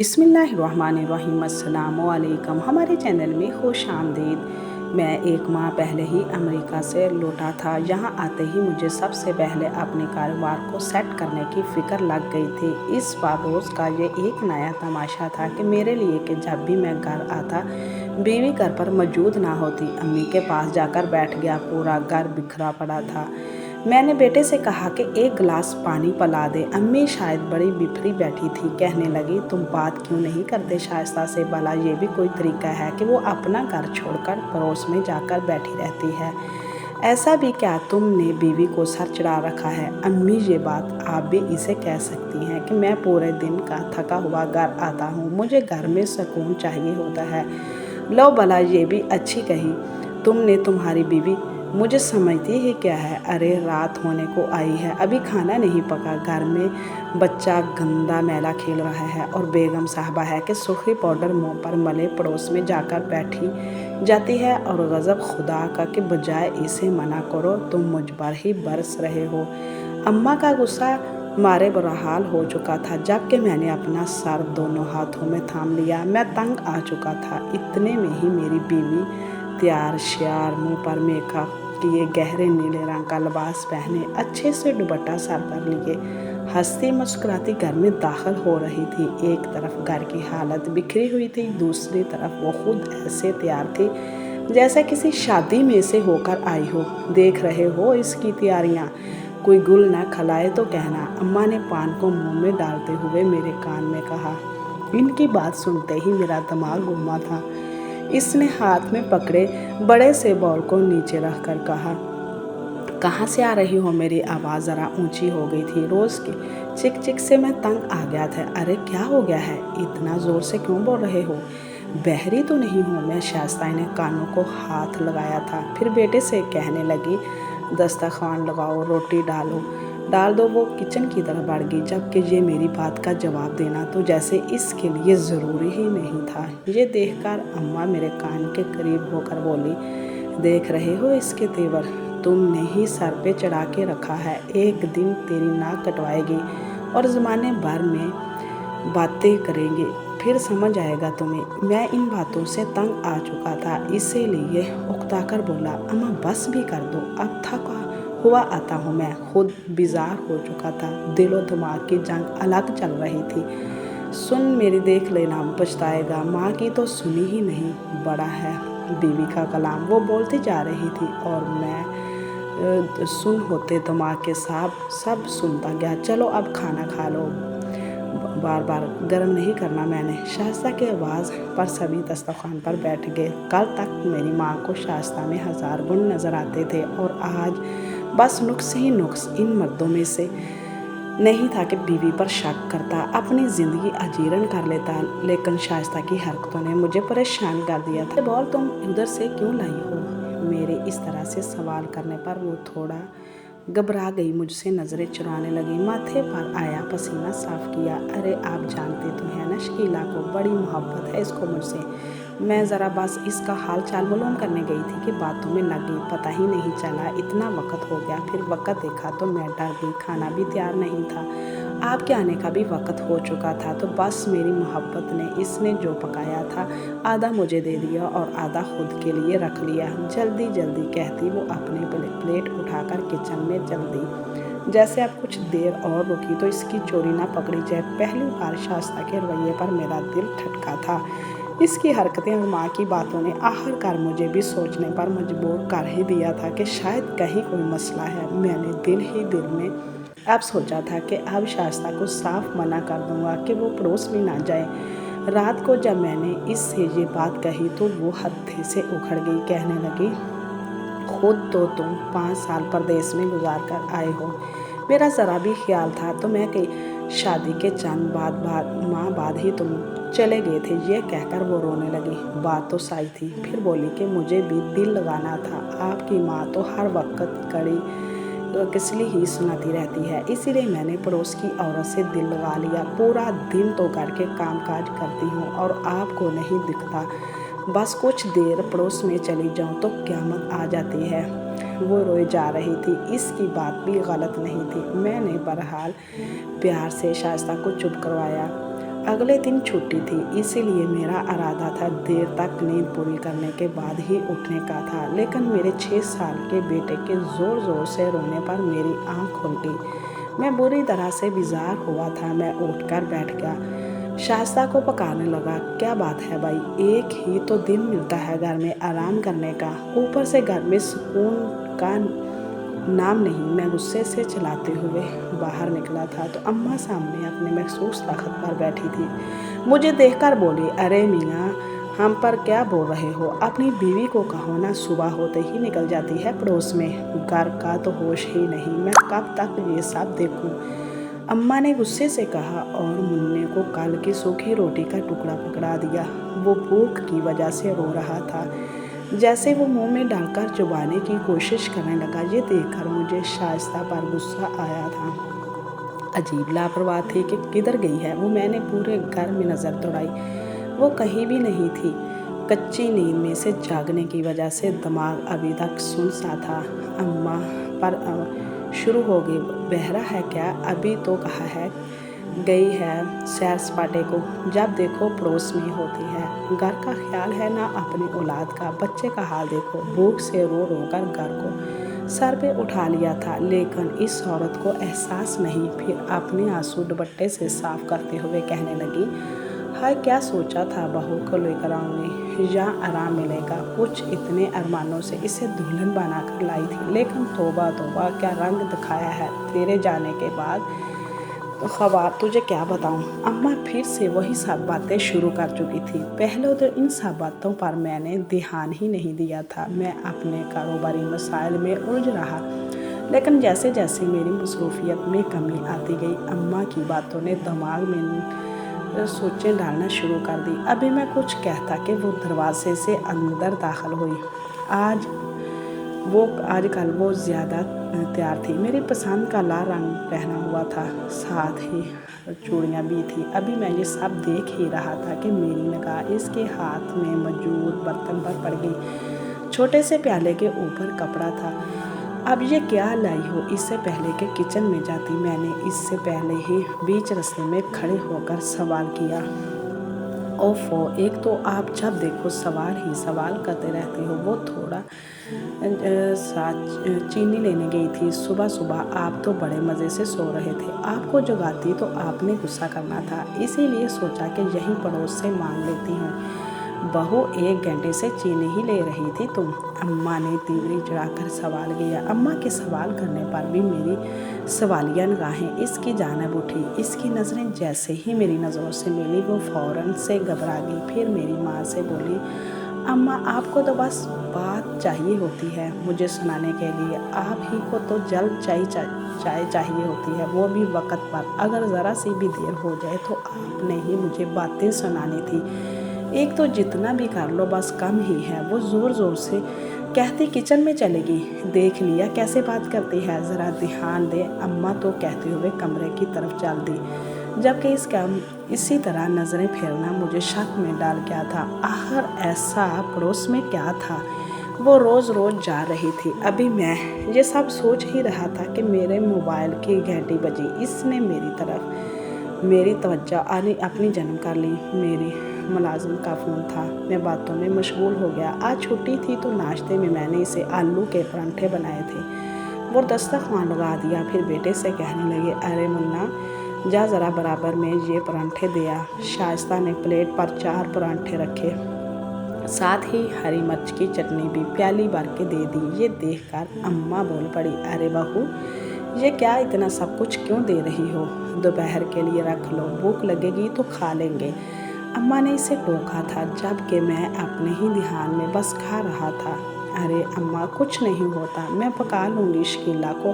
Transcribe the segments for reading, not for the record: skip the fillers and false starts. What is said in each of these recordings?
बिस्मिल्लाहिर्रहमानिर्रहीम। अस्सलाम वालेकुम। हमारे चैनल में खुश आमदीद। मैं एक माह पहले ही अमेरिका से लौटा था। यहाँ आते ही मुझे सबसे पहले अपने कारोबार को सेट करने की फ़िक्र लग गई थी। इस बार रोज़ का ये एक नया तमाशा था कि मेरे लिए कि जब भी मैं घर आता बीवी घर पर मौजूद ना होती। अम्मी के पास जाकर बैठ गया। पूरा घर बिखरा पड़ा था। मैंने बेटे से कहा कि एक गिलास पानी पिला दे। अम्मी शायद बड़ी बिफरी बैठी थी। कहने लगी, तुम बात क्यों नहीं करते शाइस्ता से? भला ये भी कोई तरीका है कि वो अपना घर छोड़कर पड़ोस में जाकर बैठी रहती है? ऐसा भी क्या तुमने बीवी को सर चढ़ा रखा है? अम्मी, ये बात आप भी इसे कह सकती हैं कि मैं पूरे दिन का थका हुआ घर आता हूँ। मुझे घर में सुकून चाहिए होता है। लो भला, ये भी अच्छी कही तुमने। तुम्हारी बीवी मुझे समझती ही क्या है? अरे रात होने को आई है, अभी खाना नहीं पका। घर में बच्चा गंदा मैला खेल रहा है और बेगम साहबा है कि सूखी पाउडर मुंह पर मले पड़ोस में जाकर बैठी जाती है। और गज़ब खुदा का कि बजाय इसे मना करो तुम मुझ पर ही बरस रहे हो। अम्मा का गुस्सा मारे बुरा हाल हो चुका था, जबकि मैंने अपना सर दोनों हाथों में थाम लिया। मैं तंग आ चुका था। इतने में ही मेरी बीवी तैयार श्यार, मुंह पर मेकअप किए, गहरे नीले रंग का लिबास पहने, अच्छे से दुपट्टा सर पर लिए, हंसती मुस्कुराती घर में दाखिल हो रही थी। एक तरफ घर की हालत बिखरी हुई थी, दूसरी तरफ वो खुद ऐसे तैयार थी जैसे किसी शादी में से होकर आई हो। देख रहे हो इसकी तैयारियां? कोई गुल न खिलाए तो कहना, अम्मा ने पान को मुंह में डालते हुए मेरे कान में कहा। इनकी बात सुनते ही मेरा दिमाग घूमा था। इसने हाथ में पकड़े बड़े से बॉल को नीचे रखकर कहा, कहाँ से आ रही हो? मेरी आवाज़ ज़रा ऊंची हो गई थी। रोज़ की चिक चिक से मैं तंग आ गया था। अरे क्या हो गया है? इतना ज़ोर से क्यों बोल रहे हो? बहरी तो नहीं हूँ मैं? शाइस्ता ने कानों को हाथ लगाया था। फिर बेटे से कहने लगी, दस्तरखान लगाओ, रोटी डाल दो। वो किचन की तरफ बढ़ गई, जबकि ये मेरी बात का जवाब देना तो जैसे इसके लिए ज़रूरी ही नहीं था। ये देखकर अम्मा मेरे कान के करीब होकर बोली, देख रहे हो इसके तेवर? तुमने ही सर पे चढ़ा के रखा है। एक दिन तेरी नाक कटवाएगी और ज़माने भर में बातें करेंगे, फिर समझ आएगा तुम्हें। मैं इन बातों से तंग आ चुका था, इसीलिए उकताकर बोला, अम्मा बस भी कर दो, अब थका हुआ आता हूँ। मैं खुद बेजार हो चुका था। दिलो दिमाग की जंग अलग चल रही थी। सुन मेरी, देख लेना, पछताएगा। माँ की तो सुनी ही नहीं। बड़ा है बीवी का कलाम, वो बोलती जा रही थी और मैं सुन होते दिमाग के सब सुनता गया। चलो अब खाना खा लो, बार बार गर्म नहीं करना मैंने। शाइस्ता की आवाज़ पर सभी दस्तरखान पर बैठ गए। कल तक मेरी माँ को शाइस्ता में 1000 गुण नज़र आते थे और आज बस नुक्स ही नुक्स। इन मर्दों में से नहीं था कि बीवी पर शक करता, अपनी ज़िंदगी अजीरन कर लेता, लेकिन शाइस्ता की हरकतों ने मुझे परेशान कर दिया था। बॉल तुम उधर से क्यों लाई हो? मेरे इस तरह से सवाल करने पर वो थोड़ा घबरा गई, मुझसे नज़रें चुराने लगी। माथे पर आया पसीना साफ किया। अरे आप जानते तो हैं ना, शकीला को बड़ी मोहब्बत है इसको मुझसे। मैं ज़रा बस इसका हाल चाल मालूम करने गई थी कि बातों में लग गई। पता ही नहीं चला इतना वक्त हो गया। फिर वक्त देखा तो मैं डर गई। खाना भी तैयार नहीं था। आपके आने का भी वक्त हो चुका था। तो बस मेरी मोहब्बत ने इसने जो पकाया था आधा मुझे दे दिया और आधा खुद के लिए रख लिया। जल्दी जल्दी कहती वो अपनी प्लेट उठाकर किचन में चल दी। जैसे अब कुछ देर और रुकी तो इसकी चोरी ना पकड़ी जाए। पहली बार शाइस्ता के रवैये पर मेरा दिल ठटका था। इसकी हरकतें और माँ की बातों ने आखिरकार मुझे भी सोचने पर मजबूर कर ही दिया था कि शायद कहीं कोई मसला है। मैंने दिल ही दिल में अब सोचा था कि अब शाइस्ता को साफ मना कर दूंगा कि वो पड़ोस में ना जाए। रात को जब मैंने इससे ये बात कही तो वो हत्थे से उखड़ गई। कहने लगी, खुद तो तुम 5 साल परदेश में गुजार कर आए हो। मेरा ज़रा भी ख्याल था तो मैं कि शादी के चंद माह बाद ही तुम चले गए थे। ये कहकर वो रोने लगी। बात तो सही थी। फिर बोली कि मुझे भी दिल लगाना था। आपकी माँ तो हर वक्त कड़ी किसली ही सुनाती रहती है, इसीलिए मैंने पड़ोस की औरत से दिल लगा लिया। पूरा दिन तो घर के काम काज करती हूँ और आपको नहीं दिखता। बस कुछ देर पड़ोस में चली जाऊँ तो क़यामत आ जाती है। वो रोए जा रही थी। इसकी बात भी गलत नहीं थी। मैंने बहरहाल प्यार से शाइस्ता को चुप करवाया। अगले दिन छुट्टी थी, इसीलिए मेरा इरादा था देर तक नींद पूरी करने के बाद ही उठने का था। लेकिन मेरे 6 साल के बेटे के ज़ोर ज़ोर से रोने पर मेरी आँख खुल गई। मैं बुरी तरह से बेजार हुआ था। मैं उठकर बैठ गया, शाइस्ता को पकाने लगा। क्या बात है भाई, एक ही तो दिन मिलता है घर में आराम करने का, ऊपर से घर में सुकून का नाम नहीं। मैं गुस्से से चलाते हुए बाहर निकला था तो अम्मा सामने अपने मखसूस तख्त पर बैठी थी। मुझे देखकर बोली, अरे मियाँ, हम पर क्या बोल रहे हो? अपनी बीवी को कहो ना, सुबह होते ही निकल जाती है पड़ोस में, घर का तो होश ही नहीं। मैं कब तक ये सब देखूं? अम्मा ने गुस्से से कहा और मुन्ने को कल की सूखी रोटी का टुकड़ा पकड़ा दिया। वो भूख की वजह से रो रहा था। जैसे वो मुंह में डालकर चबाने की कोशिश करने लगा। ये देखकर मुझे शाइस्ता पर गुस्सा आया था। अजीब लापरवाह थी कि किधर गई है वो। मैंने पूरे घर में नज़र दौड़ाई, वो कहीं भी नहीं थी। कच्ची नींद में से जागने की वजह से दिमाग अभी तक सुन सा था। अम्मा पर शुरू हो गई, बहरा है क्या? अभी तो कहा है गई है सैर सपाटे को, जब देखो पड़ोस में होती है। घर का ख्याल है ना अपनी औलाद का। बच्चे का हाल देखो, भूख से रो रो कर घर को सर पे उठा लिया था। लेकिन इस औरत को एहसास नहीं। फिर अपने आंसू दुपट्टे से साफ करते हुए कहने लगी, हाय, क्या सोचा था बहू को लेकर आऊँगी, यहाँ आराम मिलेगा। कुछ इतने अरमानों से इसे दुल्हन बना कर लाई थी, लेकिन तौबा तौबा क्या रंग दिखाया है तेरे जाने के बाद। खबर तुझे क्या बताऊं? अम्मा फिर से वही सब बातें शुरू कर चुकी थी। पहले तो इन सब बातों पर मैंने ध्यान ही नहीं दिया था। मैं अपने कारोबारी मसाइल में उलझ रहा, लेकिन जैसे जैसे मेरी मसरूफियत में कमी आती गई, अम्मा की बातों ने दिमाग में सोचें डालना शुरू कर दी। अभी मैं कुछ कहता कि वो दरवाजे से अंदर दाखिल हुई। आजकल वो ज़्यादा तैयार थी। मेरी पसंद का लाल रंग पहना हुआ था, साथ ही चूड़ियाँ भी थी। अभी मैं ये सब देख ही रहा था कि मेरी निगाह इसके हाथ में मौजूद बर्तन पर पड़ गई। छोटे से प्याले के ऊपर कपड़ा था। अब ये क्या लाई हो? इससे पहले कि किचन में जाती, मैंने इससे पहले ही बीच रास्ते में खड़े होकर सवाल किया, ओफो, एक तो आप जब देखो सवाल ही सवाल करते रहते हो। वो थोड़ा चीनी लेने गई थी। सुबह सुबह आप तो बड़े मज़े से सो रहे थे। आपको जगाती तो आपने गुस्सा करना था, इसीलिए सोचा कि यहीं पड़ोस से मांग लेती हूँ। बहू, 1 घंटे से चीनी ही ले रही थी तुम? अम्मा ने तीवरी चढ़ाकर सवाल किया। अम्मा के सवाल करने पर भी मेरी सवालिया निगाहें इसकी जानिब उठी। इसकी नज़रें जैसे ही मेरी नज़रों से मिली, वो फ़ौरन से घबरा गई। फिर मेरी माँ से बोली, अम्मा, आपको तो बस बात चाहिए होती है मुझे सुनाने के लिए। आप ही को तो जल्द चाय चाहिए होती है, वो भी वक़्त पर। अगर ज़रा सी भी देर हो जाए तो आपने ही मुझे बातें सुनानी थी। एक तो जितना भी कर लो बस कम ही है। वो ज़ोर ज़ोर से कहती किचन में चलेगी। देख लिया कैसे बात करती है, ज़रा ध्यान दे। अम्मा तो कहते हुए कमरे की तरफ चल दी, जबकि इसी तरह नज़रें फेरना मुझे शक में डाल गया था। आखिर ऐसा पड़ोस में क्या था? वो रोज़ रोज़ जा रही थी। अभी मैं ये सब सोच ही रहा था कि मेरे मोबाइल की घंटी बजी। इसने मेरी तवज्जो अपनी जन्म कर ली। मेरी मुलाजिम का फ़ोन था। मैं बातों में मशगूल हो गया। आज छुट्टी थी तो नाश्ते में मैंने इसे आलू के परांठे बनाए थे। वो दस्तरखान लगा दिया। फिर बेटे से कहने लगे, अरे मुन्ना, जा ज़रा बराबर में ये परांठे दिया। शाइस्ता ने प्लेट पर 4 परांठे रखे, साथ ही हरी मिर्च की चटनी भी प्याली भर के दे दी। ये देखकर अम्मा बोल पड़ी, अरे बहू, ये क्या इतना सब कुछ क्यों दे रही हो? दोपहर के लिए रख लो, भूख लगेगी तो खा लेंगे। अम्मा ने इसे टोका था, जबकि मैं अपने ही ध्यान में बस खा रहा था। अरे अम्मा, कुछ नहीं होता, मैं पका लूँगी। शकीला को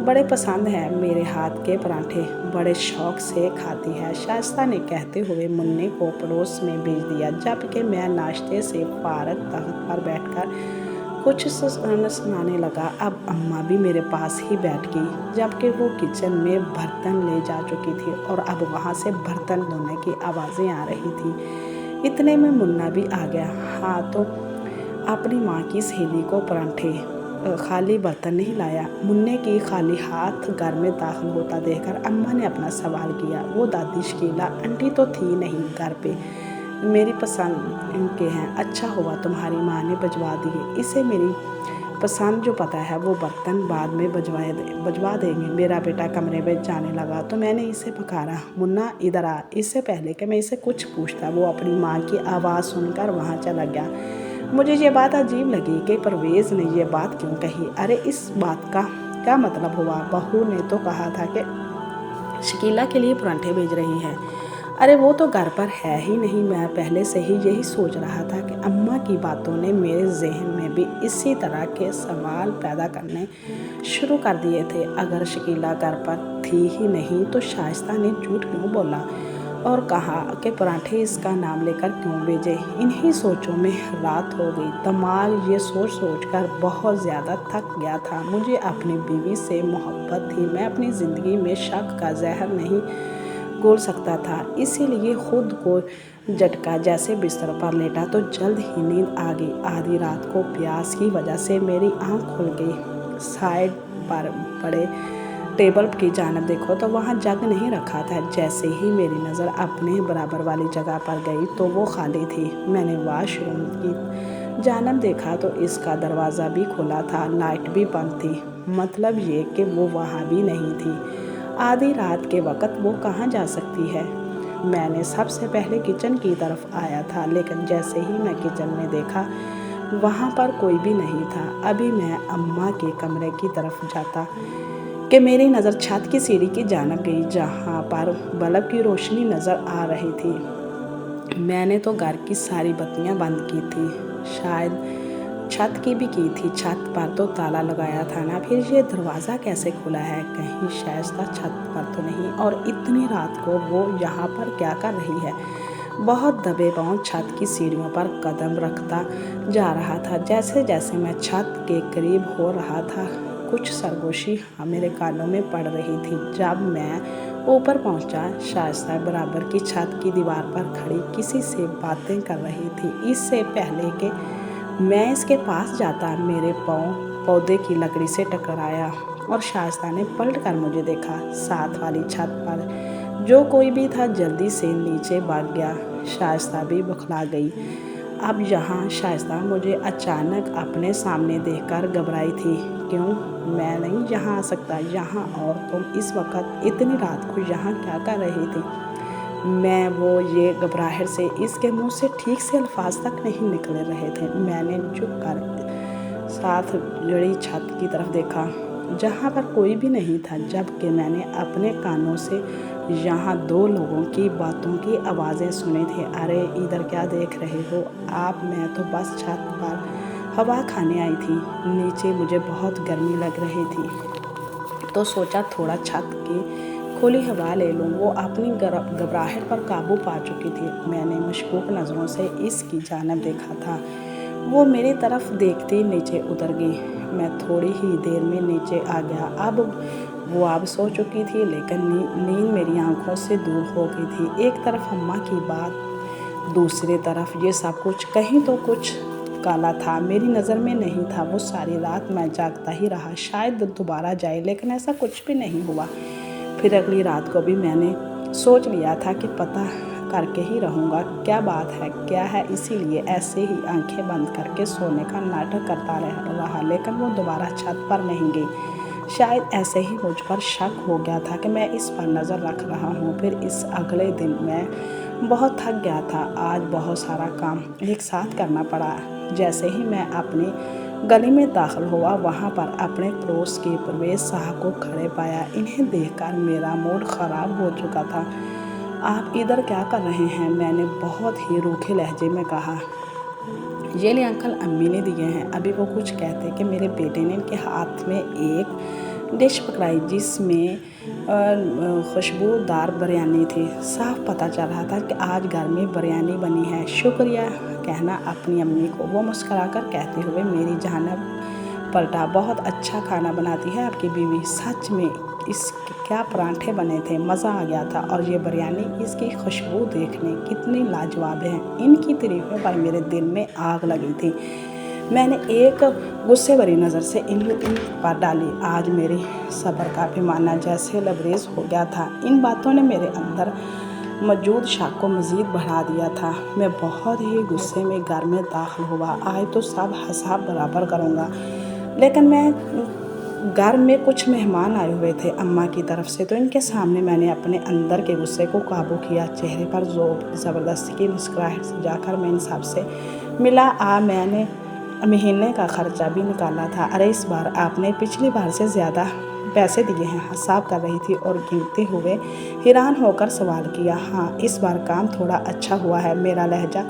बड़े पसंद हैं मेरे हाथ के परांठे, बड़े शौक़ से खाती है, शाइस्ता ने कहते हुए मुन्ने को पड़ोस में भेज दिया। जबकि मैं नाश्ते से फारग तख्त पर बैठकर कुछ सुनाने लगा। अब अम्मा भी मेरे पास ही बैठ गई, जबकि वो किचन में बर्तन ले जा चुकी थी और अब वहाँ से बर्तन धोने की आवाज़ें आ रही थी। इतने में मुन्ना भी आ गया। हाँ, तो अपनी माँ की सहेली को परांठे खाली बर्तन नहीं लाया। मुन्ने की खाली हाथ घर में दाखिल होता देखकर अम्मा ने अपना सवाल किया। वो दादी शकीला आंटी तो थी नहीं घर पे, मेरी पसंद के हैं। अच्छा हुआ तुम्हारी माँ ने भिजवा दिए। इसे मेरी पसंद जो पता है वो बर्तन बाद में भिजवा देंगे। मेरा बेटा कमरे में जाने लगा तो मैंने इसे पुकारा, मुन्ना इधर आ। इससे पहले कि मैं इसे कुछ पूछता वो अपनी माँ की आवाज़ सुनकर वहाँ चला गया। मुझे ये बात अजीब लगी कि परवेज़ ने ये बात क्यों कही। अरे इस बात का क्या मतलब हुआ? बहू ने तो कहा था कि शकीला के लिए परांठे भेज रही है। अरे वो तो घर पर है ही नहीं। मैं पहले से ही यही सोच रहा था कि अम्मा की बातों ने मेरे जहन में भी इसी तरह के सवाल पैदा करने शुरू कर दिए थे। अगर शकीला घर पर थी ही नहीं तो शाइस्ता ने झूठ क्यों बोला और कहा कि परांठे इसका नाम लेकर क्यों भेजे? इन्हीं सोचों में रात हो गई। दिमाग ये सोच कर बहुत ज़्यादा थक गया था। मुझे अपनी बीवी से मोहब्बत थी। मैं अपनी ज़िंदगी में शक का जहर नहीं घोल सकता था। इसीलिए खुद को झटका जैसे बिस्तर पर लेटा तो जल्द ही नींद आ गई। आधी रात को प्यास की वजह से मेरी आँख खुल गई। साइड पर पड़े टेबल की जानिब देखो तो वहाँ जग नहीं रखा था। जैसे ही मेरी नज़र अपने बराबर वाली जगह पर गई तो वो खाली थी। मैंने वॉशरूम की जानिब देखा तो इसका दरवाज़ा भी खुला था, लाइट भी बंद थी। मतलब ये कि वो वहाँ भी नहीं थी। आधी रात के वक़्त वो कहाँ जा सकती है? मैंने सबसे पहले किचन की तरफ आया था, लेकिन जैसे ही मैं किचन में देखा वहाँ पर कोई भी नहीं था। अभी मैं अम्मा के कमरे की तरफ जाता कि मेरी नज़र छत की सीढ़ी की जानिब गई, जहाँ पर बल्ब की रोशनी नज़र आ रही थी। मैंने तो घर की सारी बत्तियाँ बंद की थी, शायद छत की भी की थी। छत पर तो ताला लगाया था ना, फिर ये दरवाज़ा कैसे खुला है? कहीं शाइस्ता छत पर तो नहीं? और इतनी रात को वो यहाँ पर क्या कर रही है? बहुत दबे पाँव छत की सीढ़ियों पर कदम रखता जा रहा था। जैसे जैसे मैं छत के करीब हो रहा था कुछ सरगोशी मेरे कानों में पड़ रही थी। जब मैं ऊपर पहुंचा, शाइस्ता बराबर की छत की दीवार पर खड़ी किसी से बातें कर रही थी। इससे पहले कि मैं इसके पास जाता मेरे पाँव पौधे की लकड़ी से टकराया और शाइस्ता ने पलट कर मुझे देखा। साथ वाली छत पर जो कोई भी था जल्दी से नीचे भाग गया। शाइस्ता भी बौखला गई। अब यहाँ शाइस्ता मुझे अचानक अपने सामने देखकर घबराई थी। क्यों? मैं नहीं यहाँ आ सकता यहाँ, और तुम इस वक्त इतनी रात को यहाँ क्या कर रही थी? मैं वो ये घबराहट से इसके मुंह से ठीक से अल्फाज तक नहीं निकल रहे थे। मैंने झुक कर साथ जुड़ी छत की तरफ देखा जहाँ पर कोई भी नहीं था, जबकि मैंने अपने कानों से यहाँ दो लोगों की बातों की आवाज़ें सुनी थी। अरे इधर क्या देख रहे हो आप? मैं तो बस छत पर हवा खाने आई थी। नीचे मुझे बहुत गर्मी लग रही थी तो सोचा थोड़ा छत की खुली हवा ले लूँ। वो अपनी घबराहट पर काबू पा चुकी थी। मैंने मशकूक नज़रों से इसकी जानिब देखा था। वो मेरी तरफ देखती नीचे उतर गई। मैं थोड़ी ही देर में नीचे आ गया। अब सो चुकी थी, लेकिन नींद मेरी आंखों से दूर हो गई थी। एक तरफ अम्मा की बात, दूसरी तरफ ये सब कुछ। कहीं तो कुछ काला था, मेरी नज़र में नहीं था। वो सारी रात मैं जागता ही रहा, शायद दोबारा जाए, लेकिन ऐसा कुछ भी नहीं हुआ। फिर अगली रात को भी मैंने सोच लिया था कि पता करके ही रहूँगा क्या बात है क्या है। इसीलिए ऐसे ही आंखें बंद करके सोने का नाटक करता रहा, लेकिन वो दोबारा छत पर नहीं गई। शायद ऐसे ही मुझ पर शक हो गया था कि मैं इस पर नज़र रख रहा हूँ। फिर इस अगले दिन मैं बहुत थक गया था। आज बहुत सारा काम एक साथ करना पड़ा। जैसे ही मैं अपनी गली में दाखिल हुआ, वहाँ पर अपने पड़ोस के परवेज़ साहब को खड़े पाया। इन्हें देखकर मेरा मूड ख़राब हो चुका था। आप इधर क्या कर रहे हैं? मैंने बहुत ही रूखे लहजे में कहा। ये ले अंकल, अम्मी ने दिए हैं। अभी वो कुछ कहते कि मेरे बेटे ने इनके हाथ में एक डिश पकड़ाई जिसमें खुशबूदार बिरयानी थी। साफ पता चल रहा था कि आज घर में बिरयानी बनी है। शुक्रिया कहना अपनी अम्मी को, वो मुस्कुराकर कहते हुए मेरी जानिब पलटा। बहुत अच्छा खाना बनाती है आपकी बीवी। सच में इसके क्या परांठे बने थे, मज़ा आ गया था। और ये बिरयानी, इसकी खुशबू देखने कितनी लाजवाब है। इनकी तारीफ़ों पर मेरे दिल में आग लगी थी। मैंने एक गुस्से भरी नज़र से इन पर डाली। आज मेरी सब्र का पैमाना जैसे लबरेज हो गया था। इन बातों ने मेरे अंदर मौजूद शक को मज़ीद बढ़ा दिया था। मैं बहुत ही गुस्से में घर में दाखिल हुआ। आज तो सब हिसाब बराबर करूँगा। लेकिन मैं घर में कुछ मेहमान आए हुए थे अम्मा की तरफ से, तो इनके सामने मैंने अपने अंदर के गुस्से को काबू किया। चेहरे पर ज़बरदस्ती की मुस्कुराहट सजाकर मैं इन सब से मिला। मैंने महीने का खर्चा भी निकाला था। अरे इस बार आपने पिछली बार से ज़्यादा पैसे दिए हैं, हिसाब कर रही थी और गिनते हुए हैरान होकर सवाल किया। हाँ, इस बार काम थोड़ा अच्छा हुआ है। मेरा लहजा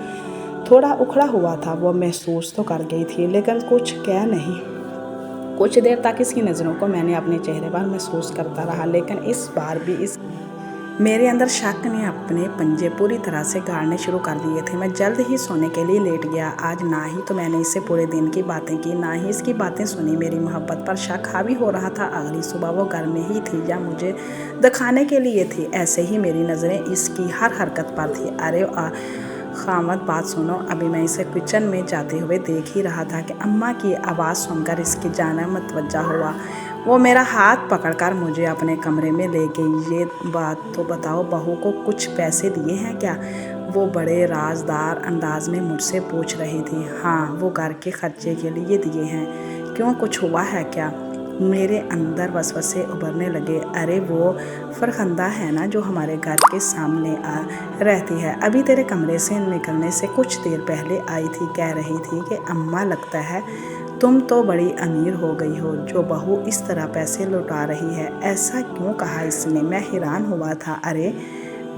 थोड़ा उखड़ा हुआ था। वो महसूस तो कर गई थी लेकिन कुछ कह नहीं। कुछ देर तक इसकी नज़रों को मैंने अपने चेहरे पर महसूस करता रहा, लेकिन इस बार भी मेरे अंदर शक ने अपने पंजे पूरी तरह से गाड़ने शुरू कर दिए थे। मैं जल्द ही सोने के लिए लेट गया। आज ना ही तो मैंने इससे पूरे दिन की बातें की, ना ही इसकी बातें सुनी। मेरी मोहब्बत पर शक हावी हो रहा था। अगली सुबह वो घर में ही थी या मुझे दिखाने के लिए थी। ऐसे ही मेरी नज़रें इसकी हर हरकत पर थी। अरे खामद बात सुनो। अभी मैं इसे किचन में जाते हुए देख ही रहा था कि अम्मा की आवाज़ सुनकर इसकी जानिब मुतवज्जा हुआ। वो मेरा हाथ पकड़कर मुझे अपने कमरे में ले गई। ये बात तो बताओ, बहू को कुछ पैसे दिए हैं क्या? वो बड़े राजदार अंदाज में मुझसे पूछ रही थी। हाँ, वो घर के खर्चे के लिए दिए हैं। क्यों, कुछ हुआ है क्या? मेरे अंदर वसवसे उभरने लगे। अरे वो फरखंदा है ना जो हमारे घर के सामने रहती है, अभी तेरे कमरे से निकलने से कुछ देर पहले आई थी। कह रही थी कि अम्मा, लगता है तुम तो बड़ी अमीर हो गई हो, जो बहू इस तरह पैसे लुटा रही है। ऐसा क्यों कहा इसने? मैं हैरान हुआ था। अरे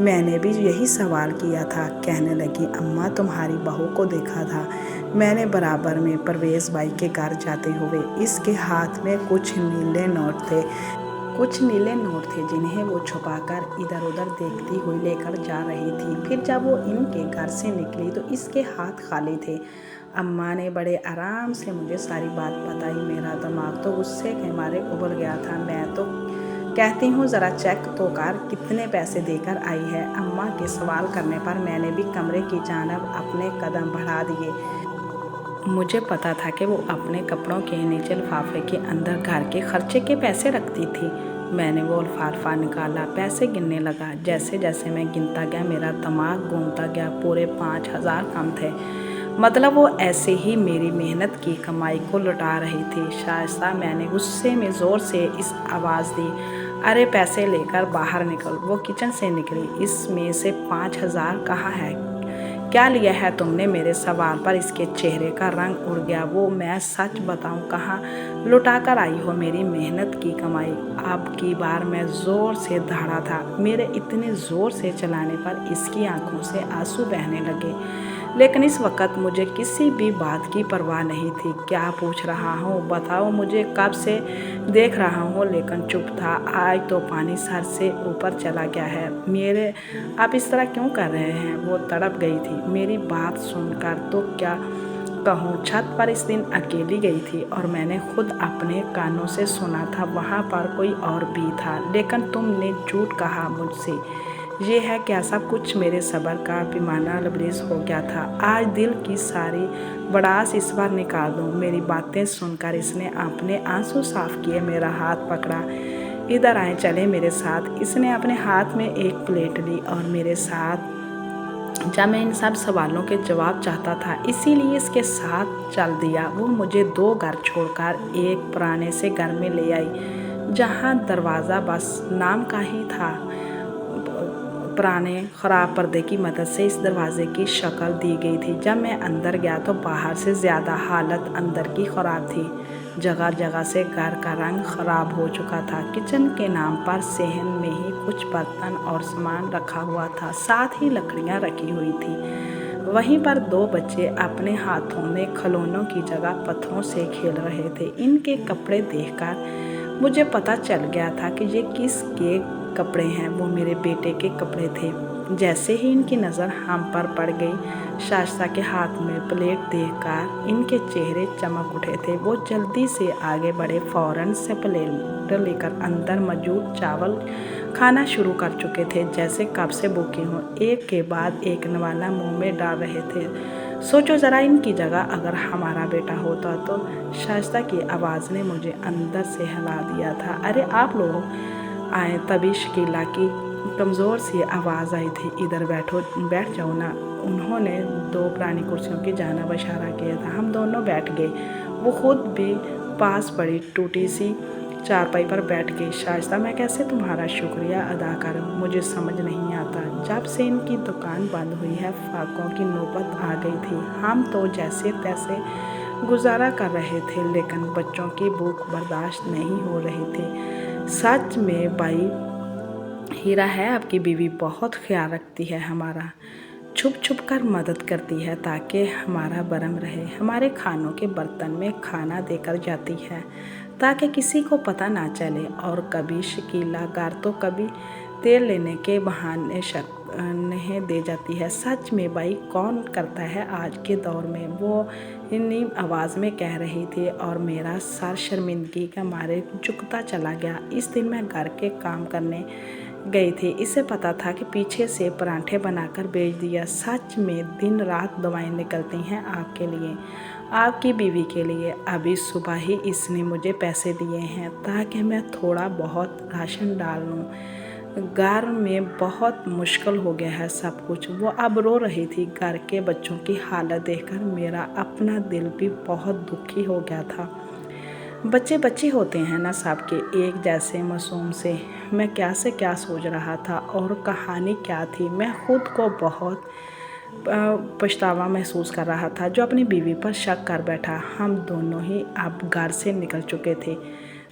मैंने भी यही सवाल किया था। कहने लगी, अम्मा, तुम्हारी बहू को देखा था मैंने बराबर में परवेज़ भाई के घर जाते हुए। इसके हाथ में कुछ नीले नोट थे जिन्हें वो छुपाकर इधर उधर देखती हुई लेकर जा रही थी। फिर जब वो इनके घर से निकली तो इसके हाथ खाली थे। अम्मा ने बड़े आराम से मुझे सारी बात बताई। मेरा दिमाग तो गुस्से के मारे उबल गया था। मैं तो कहती हूँ ज़रा चेक तो कर कितने पैसे देकर आई है। अम्मा के सवाल करने पर मैंने भी कमरे की जानिब अपने कदम बढ़ा दिए। मुझे पता था कि वो अपने कपड़ों के नीचे लिफाफे के अंदर घर के खर्चे के पैसे रखती थी। मैंने वो लिफाफा निकाला, पैसे गिनने लगा। जैसे जैसे मैं गिनता गया मेरा दिमाग घूमता गया। पूरे 5,000 कम थे। मतलब वो ऐसे ही मेरी मेहनत की कमाई को लुटा रही थी। शाइस्ता, मैंने गुस्से में ज़ोर से इस आवाज़ दी। अरे पैसे लेकर बाहर निकल। वो किचन से निकली। इसमें से 5,000 कहाँ है? क्या लिया है तुमने? मेरे सवाल पर इसके चेहरे का रंग उड़ गया। वो मैं सच बताऊं, कहाँ लुटा कर आई हो मेरी मेहनत की कमाई? अब की बार मैं ज़ोर से दहाड़ा था। मेरे इतने ज़ोर से चलाने पर इसकी आंखों से आंसू बहने लगे। लेकिन इस वक्त मुझे किसी भी बात की परवाह नहीं थी। क्या पूछ रहा हूँ? बताओ, मुझे कब से देख रहा हूँ लेकिन चुप था। आज तो पानी सर से ऊपर चला गया है। मेरे आप इस तरह क्यों कर रहे हैं? वो तड़प गई थी। मेरी बात सुनकर तो क्या कहूँ, छत पर इस दिन अकेली गई थी और मैंने खुद अपने कानों से सुना था। वहाँ पर कोई और भी था, लेकिन तुमने झूठ कहा मुझसे। ये है क्या सब कुछ? मेरे सब्र का पैमाना लबरेज हो गया था। आज दिल की सारी भड़ास इस बार निकाल दूँ। मेरी बातें सुनकर इसने अपने आंसू साफ किए, मेरा हाथ पकड़ा। इधर आए, चले मेरे साथ। इसने अपने हाथ में एक प्लेट ली और मेरे साथ जब मैं इन सब सवालों के जवाब चाहता था, इसीलिए इसके साथ चल दिया। वो मुझे 2 घर छोड़कर एक पुराने से घर में ले आई, जहाँ दरवाज़ा बस नाम का ही था। पुराने ख़राब पर्दे की मदद से इस दरवाज़े की शक्ल दी गई थी। जब मैं अंदर गया तो बाहर से ज़्यादा हालत अंदर की ख़राब थी। जगह जगह से घर का रंग ख़राब हो चुका था। किचन के नाम पर सहन में ही कुछ बर्तन और सामान रखा हुआ था, साथ ही लकड़ियाँ रखी हुई थी। वहीं पर 2 बच्चे अपने हाथों में खिलौनों की जगह पत्थरों से खेल रहे थे। इनके कपड़े देखकर मुझे पता चल गया था कि ये किसके कपड़े हैं। वो मेरे बेटे के कपड़े थे। जैसे ही इनकी नज़र हम पर पड़ गई, शाइस्ता के हाथ में प्लेट देखकर इनके चेहरे चमक उठे थे। वो जल्दी से आगे बढ़े, फ़ौरन से प्लेट लेकर अंदर मौजूद चावल खाना शुरू कर चुके थे, जैसे कब से भूखे हों। एक के बाद एक नवाला मुंह में डाल रहे थे। सोचो ज़रा, इनकी जगह अगर हमारा बेटा होता तो। शाइस्ता की आवाज़ ने मुझे अंदर से हिला दिया था। अरे आप लोग आए। तभी शकीला की कमज़ोर सी आवाज़ आई थी, इधर बैठो, बैठ जाओ ना। उन्होंने 2 पुरानी कुर्सियों की जानिब इशारा किया था। हम दोनों बैठ गए। वो खुद भी पास पड़ी टूटी सी चारपाई पर बैठ गई। शाइस्ता, मैं कैसे तुम्हारा शुक्रिया अदा करूं, मुझे समझ नहीं आता। जब से इनकी दुकान बंद हुई है, फाकों की नौबत आ गई थी। हम तो जैसे तैसे गुजारा कर रहे थे, लेकिन बच्चों की भूख बर्दाश्त नहीं हो रही थी। सच में भाई, हीरा है आपकी बीवी, बहुत ख्याल रखती है हमारा। छुप छुप कर मदद करती है ताकि हमारा बरम रहे। हमारे खानों के बर्तन में खाना देकर जाती है ताकि किसी को पता ना चले। और कभी शकीला घर तो कभी तेल लेने के बहाने नहीं दे जाती है। सच में भाई, कौन करता है आज के दौर में, वो नीम आवाज़ में कह रही थी। और मेरा सर शर्मिंदगी के मारे झुकता चला गया। इस दिन मैं घर के काम करने गई थी। इसे पता था कि पीछे से पराठे बनाकर बेच दिया। सच में दिन रात दवाएं निकलती हैं आपके लिए, आपकी बीवी के लिए। अभी सुबह ही इसने मुझे पैसे दिए हैं ताकि मैं थोड़ा बहुत राशन डाल लूँ। घर में बहुत मुश्किल हो गया है सब कुछ। वो अब रो रही थी। घर के बच्चों की हालत देखकर मेरा अपना दिल भी बहुत दुखी हो गया था। बच्चे बच्चे होते हैं ना सबके एक जैसे मासूम से। मैं क्या से क्या सोच रहा था और कहानी क्या थी। मैं खुद को बहुत पछतावा महसूस कर रहा था जो अपनी बीवी पर शक कर बैठा। हम दोनों ही अब घर से निकल चुके थे।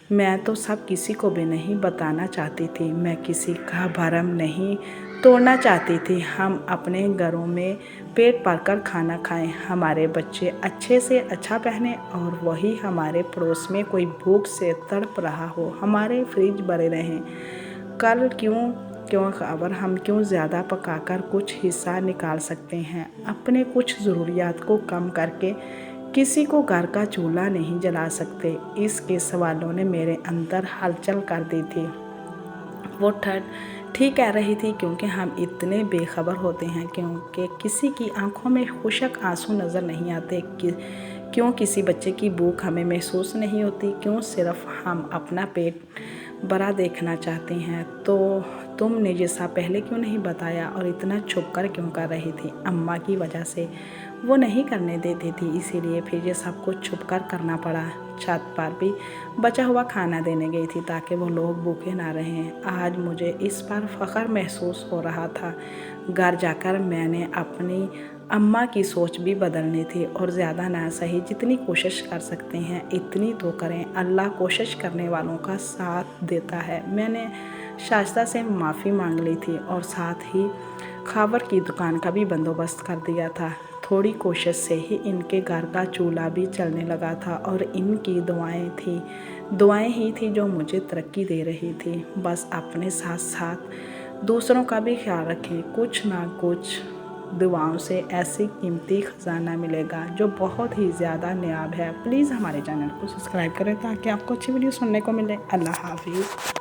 मैं तो सब किसी को भी नहीं बताना चाहती थी। मैं किसी का भरम नहीं तोड़ना चाहती थी। हम अपने घरों में पेट भर कर खाना खाएं, हमारे बच्चे अच्छे से अच्छा पहने और वही हमारे पड़ोस में कोई भूख से तड़प रहा हो, हमारे फ्रिज भरे रहें। कल क्यों खबर, हम क्यों ज़्यादा पकाकर कुछ हिस्सा निकाल सकते हैं। अपने कुछ ज़रूरियात को कम करके किसी को घर का चूल्हा नहीं जला सकते। इसके सवालों ने मेरे अंदर हलचल कर दी थी। वो ठीक कह रही थी, क्योंकि हम इतने बेखबर होते हैं, क्योंकि किसी की आंखों में खुशक आंसू नज़र नहीं आते, क्यों किसी बच्चे की भूख हमें महसूस नहीं होती, क्यों सिर्फ हम अपना पेट भरा देखना चाहते हैं। तो तुमने जैसा पहले क्यों नहीं बताया और इतना छुप कर क्यों कर रही थी। अम्मा की वजह से वो नहीं करने देती थी, इसीलिए फिर ये सब कुछ छुप कर करना पड़ा। छत पर भी बचा हुआ खाना देने गई थी ताकि वो लोग भूखे ना रहें। आज मुझे इस पर फ़ख्र महसूस हो रहा था। घर जाकर मैंने अपनी अम्मा की सोच भी बदलनी थी, और ज़्यादा ना सही, जितनी कोशिश कर सकते हैं इतनी तो करें। अल्लाह कोशिश करने वालों का साथ देता है। मैंने शाइस्ता से माफ़ी मांग ली थी और साथ ही खावर की दुकान का भी बंदोबस्त कर दिया था। थोड़ी कोशिश से ही इनके घर का चूल्हा भी चलने लगा था, और इनकी दुआएं ही थी जो मुझे तरक्की दे रही थी। बस अपने साथ साथ दूसरों का भी ख्याल रखें, कुछ ना कुछ दुआओं से ऐसी कीमती ख़जाना मिलेगा जो बहुत ही ज़्यादा नायाब है। प्लीज़ हमारे चैनल को सब्सक्राइब करें ताकि आपको अच्छी वीडियो सुनने को मिले। अल्लाह हाफिज़।